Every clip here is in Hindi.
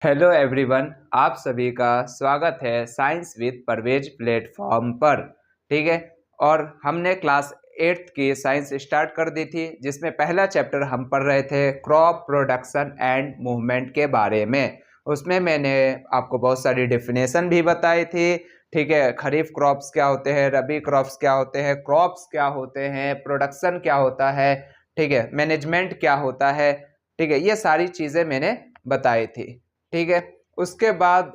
हेलो एवरीवन, आप सभी का स्वागत है साइंस विद परवेज प्लेटफॉर्म पर। ठीक है। और हमने क्लास 8th की साइंस स्टार्ट कर दी थी, जिसमें पहला चैप्टर हम पढ़ रहे थे क्रॉप प्रोडक्शन एंड मूवमेंट के बारे में। उसमें मैंने आपको बहुत सारी डेफिनेशन भी बताई थी। ठीक है, खरीफ क्रॉप्स क्या होते हैं, रबी क्रॉप्स क्या होते हैं, क्रॉप्स क्या होते हैं, प्रोडक्शन क्या होता है, ठीक है, मैनेजमेंट क्या होता है। ठीक है, ये सारी चीज़ें मैंने बताई थी। ठीक है। उसके बाद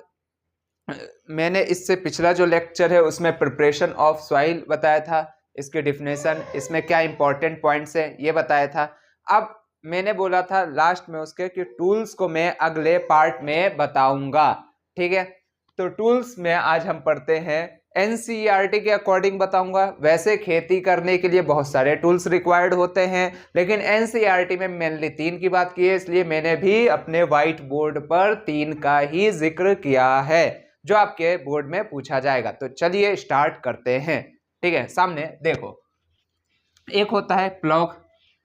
मैंने इससे पिछला जो लेक्चर है उसमें प्रिपरेशन ऑफ सॉइल बताया था, इसकी डिफिनेशन, इसमें क्या इंपॉर्टेंट पॉइंट्स है ये बताया था। अब मैंने बोला था लास्ट में उसके कि टूल्स को मैं अगले पार्ट में बताऊंगा। ठीक है। तो टूल्स में आज हम पढ़ते हैं एनसीईआरटी के अकॉर्डिंग बताऊंगा। वैसे खेती करने के लिए बहुत सारे टूल्स रिक्वायर्ड होते हैं, लेकिन एनसीईआरटी में मेनली 3 की बात की है, इसलिए मैंने भी अपने व्हाइट बोर्ड पर 3 का ही जिक्र किया है जो आपके बोर्ड में पूछा जाएगा। तो चलिए स्टार्ट करते हैं। ठीक है, सामने देखो, एक होता है प्लॉग,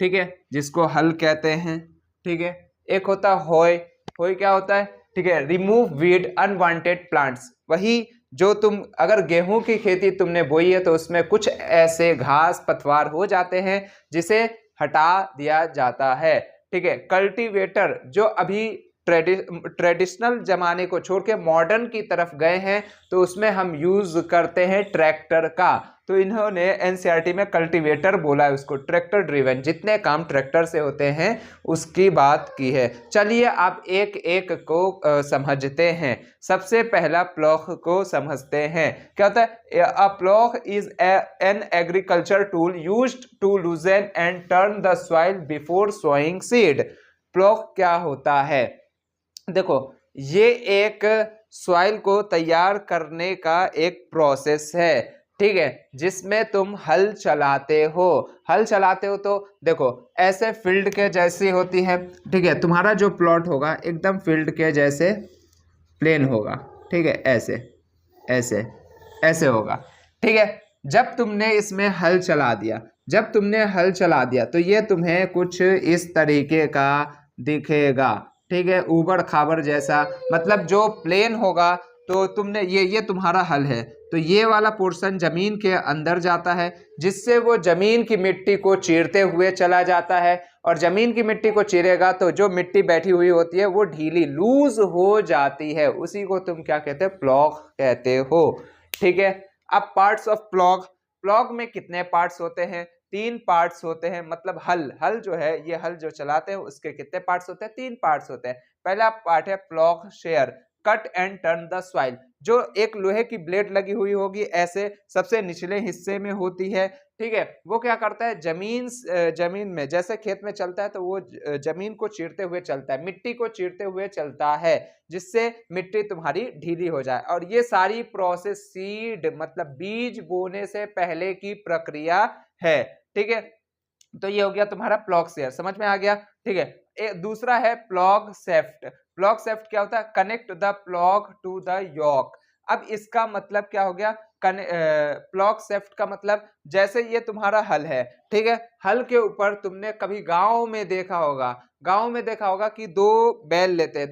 ठीक है, जिसको हल कहते हैं। ठीक है। एक होता है होय। होय क्या होता है? ठीक है, रिमूव वीड अनवांटेड प्लांट्स। वही जो तुम अगर गेहूं की खेती तुमने बोई है तो उसमें कुछ ऐसे घास पतवार हो जाते हैं जिसे हटा दिया जाता है। ठीक है। कल्टीवेटर, जो अभी ट्रेडिशनल जमाने को छोड़ के मॉडर्न की तरफ गए हैं, तो उसमें हम यूज करते हैं ट्रैक्टर का। तो इन्होंने एनसीईआरटी में कल्टीवेटर बोला है, उसको ट्रैक्टर ड्रिवन, जितने काम ट्रैक्टर से होते हैं उसकी बात की है। चलिए आप एक एक को समझते हैं। सबसे पहला प्लॉग को समझते हैं। क्या होता है? A plough is an agriculture tool used to loosen and turn the soil before sowing seed. Plough क्या होता है? देखो, ये एक सॉइल को तैयार करने का एक प्रोसेस है। ठीक है, जिसमें तुम हल चलाते हो। हल चलाते हो तो देखो, ऐसे फील्ड के जैसी होती है। ठीक है, तुम्हारा जो प्लॉट होगा एकदम फील्ड के जैसे प्लेन होगा। ठीक है, ऐसे ऐसे ऐसे होगा। ठीक है। जब तुमने इसमें हल चला दिया, जब तुमने हल चला दिया तो ये तुम्हें कुछ इस तरीके का दिखेगा। ठीक है, ऊबड़ खाबड़ जैसा, मतलब जो प्लेन होगा। तो तुमने ये तुम्हारा हल है, तो ये वाला पोर्शन जमीन के अंदर जाता है, जिससे वो जमीन की मिट्टी को चीरते हुए चला जाता है। और जमीन की मिट्टी को चीरेगा तो जो मिट्टी बैठी हुई होती है वो ढीली लूज हो जाती है, उसी को तुम क्या कहते हैं? प्लॉग कहते हो। ठीक है। अब पार्ट्स ऑफ प्लॉग। प्लॉग में कितने पार्ट्स होते हैं? 3 पार्ट्स होते हैं। मतलब हल हल जो है, ये हल जो चलाते हैं उसके कितने पार्ट्स होते हैं? 3 पार्ट्स होते हैं। पहला पार्ट है plough share, cut and turn the soil, जो एक लोहे की ब्लेड लगी हुई होगी ऐसे सबसे निचले हिस्से में होती है। ठीक है, वो क्या करता है? जमीन में जैसे खेत में चलता है तो वो जमीन को चीरते हुए चलता है, मिट्टी को चीरते हुए चलता है, जिससे मिट्टी तुम्हारी ढीली हो जाए। और ये सारी प्रोसेस सीड मतलब बीज बोने से पहले की प्रक्रिया है। ठीक है, तो ये हो गया तुम्हारा प्लॉग शेयर, समझ में आ गया? ठीक है। दूसरा है प्लॉग सेफ्ट। प्लॉग सेफ्ट क्या होता है? Connect the plough to the yoke. अब इसका मतलब क्या हो गया? प्लॉग सेफ्ट का मतलब, जैसे ये तुम्हारा हल है, ठीक है, हल के ऊपर तुमने कभी गांव में देखा होगा, गांव में देखा होगा कि 2 बैल लेते हैं,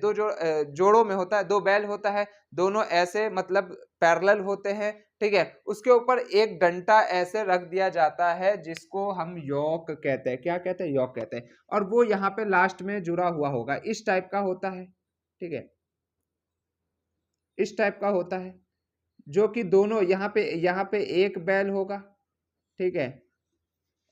जोड़ों में होता है, 2 बैल होता है, दोनों ऐसे मतलब पैरेलल होते हैं। ठीक है, उसके ऊपर एक डंटा ऐसे रख दिया जाता है जिसको हम योक कहते हैं। क्या कहते हैं? योक कहते हैं। और वो यहाँ पे लास्ट में जुड़ा हुआ होगा, इस टाइप का होता है। ठीक है, इस टाइप का होता है, जो कि दोनों यहाँ पे एक बैल होगा, ठीक है,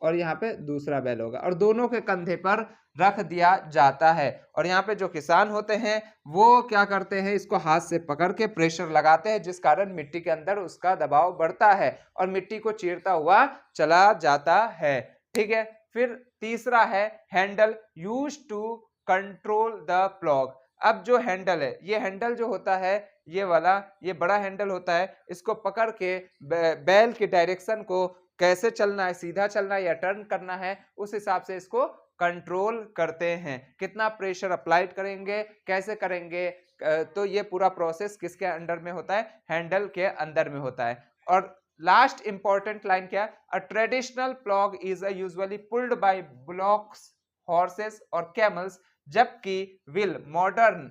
और यहाँ पे दूसरा बैल होगा, और दोनों के कंधे पर रख दिया जाता है। और यहाँ पे जो किसान होते हैं वो क्या करते हैं? इसको हाथ से पकड़ के प्रेशर लगाते हैं, जिस कारण मिट्टी के अंदर उसका दबाव बढ़ता है और मिट्टी को चीरता हुआ चला जाता है। ठीक है। फिर तीसरा है handle, use to control the plough. अब जो हैंडल है, ये हैंडल जो होता है, ये वाला, ये बड़ा हैंडल होता है, इसको पकड़ के बैल की डायरेक्शन को, कैसे चलना है, सीधा चलना है या टर्न करना है, उस हिसाब से इसको कंट्रोल करते हैं। कितना प्रेशर अप्लाइड करेंगे, कैसे करेंगे, तो ये पूरा प्रोसेस किसके अंडर में होता है? हैंडल के अंदर में होता है। और लास्ट इंपॉर्टेंट लाइन क्या है? A traditional plough is usually pulled bye blocks, horses और कैमल्स, जबकि wheel modern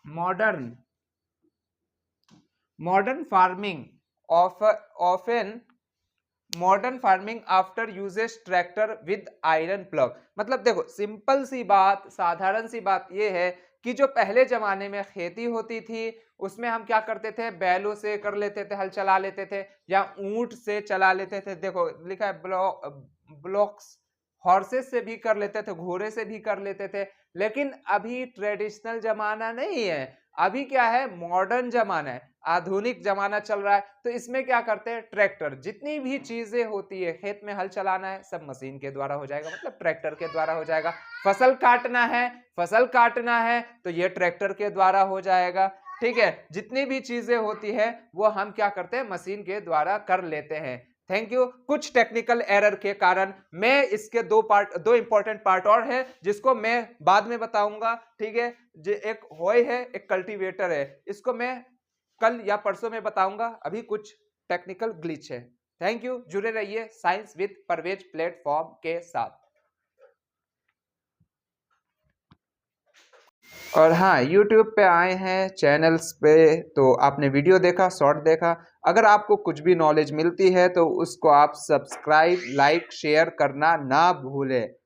modern farming often modern farming after uses tractor with iron plug. मतलब देखो सिंपल सी बात, साधारण सी बात ये है कि जो पहले जमाने में खेती होती थी उसमें हम क्या करते थे, बैलों से कर लेते थे, हल चला लेते थे या ऊंट से चला लेते थे। देखो लिखा है ब्लॉक्स, हॉर्सेस से भी कर लेते थे, घोड़े से भी कर लेते थे। लेकिन अभी ट्रेडिशनल जमाना नहीं है, अभी क्या है, मॉडर्न जमाना है, आधुनिक जमाना चल रहा है। तो इसमें क्या करते हैं, ट्रैक्टर, जितनी भी चीजें होती है, खेत में हल चलाना है सब मशीन के द्वारा हो जाएगा, मतलब ट्रैक्टर के द्वारा हो जाएगा। फसल काटना है तो ये ट्रैक्टर के द्वारा हो जाएगा। ठीक है, जितनी भी चीजें होती है वो हम क्या करते हैं, मशीन के द्वारा कर लेते हैं। Thank you. कुछ टेक्निकल एरर के कारण मैं इसके दो इंपॉर्टेंट पार्ट और है जिसको मैं बाद में बताऊंगा। ठीक है, जो एक होय है, एक कल्टीवेटर है, इसको मैं कल या परसों में बताऊंगा। अभी कुछ टेक्निकल ग्लिच है। थैंक यू, जुड़े रहिए साइंस विद परवेज प्लेटफॉर्म के साथ। और हाँ, YouTube पे आए हैं चैनल्स पे, तो आपने वीडियो देखा, शॉर्ट देखा, अगर आपको कुछ भी नॉलेज मिलती है तो उसको आप सब्सक्राइब, लाइक, शेयर करना ना भूलें।